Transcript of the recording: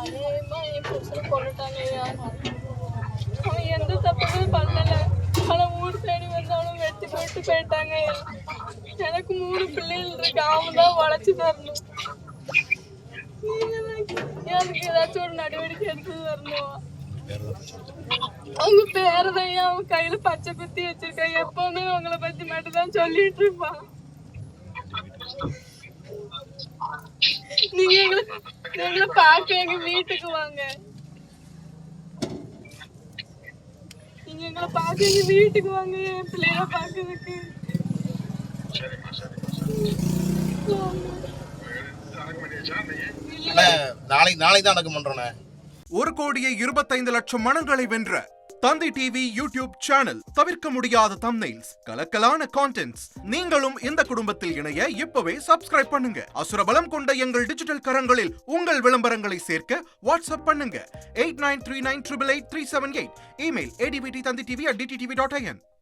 அநியாயமா என் புருஷனை கொண்டுட்டாங்கய்யா. அவன் எந்த தப்புமே பண்ணல. ஆனா ஊர் தேடி வந்து அவனும் வெட்டி போட்டு போயிட்டாங்கய்யா. எனக்கு 3 பிள்ளைகள் இருக்கு. அவன் தான் உழைச்சு தரணும். எனக்கு ஏதாச்சும் ஒரு நடவடிக்கை எடுத்து தரணும். அவங்க பேரதையா அவன் கையில பச்சை குத்தி வச்சிருக்காங்க. எப்பவுமே அவங்கள பத்தி மட்டும் தான் சொல்லிட்டு இருப்பான். நீங்க எங்களை பார்க்க எங்க வீட்டுக்கு வாங்க. நீங்க எங்களை பார்க்க எங்க வீட்டுக்கு வாங்க. என் பிள்ளைய பார்க்கறதுக்கு நாளை தான் அடக்கம் பண்றோண்ணே. 1,25,00,000 மனங்களை வென்ற தந்தி டிவி யூடியூப் சேனல். தவிர்க்க முடியாத தம்ப்நெயில்ஸ், கலக்கலான கான்டென்ட்ஸ். நீங்களும் இந்த குடும்பத்தில் இணைய இப்பவே சப்ஸ்கிரைப் பண்ணுங்க. அசுரபலம் கொண்ட எங்கள் டிஜிட்டல் கரங்களில் உங்கள் விளம்பரங்களை சேர்க்க வாட்ஸ்அப் பண்ணுங்க. 8939883838. Email advtthanditv@dttv.in.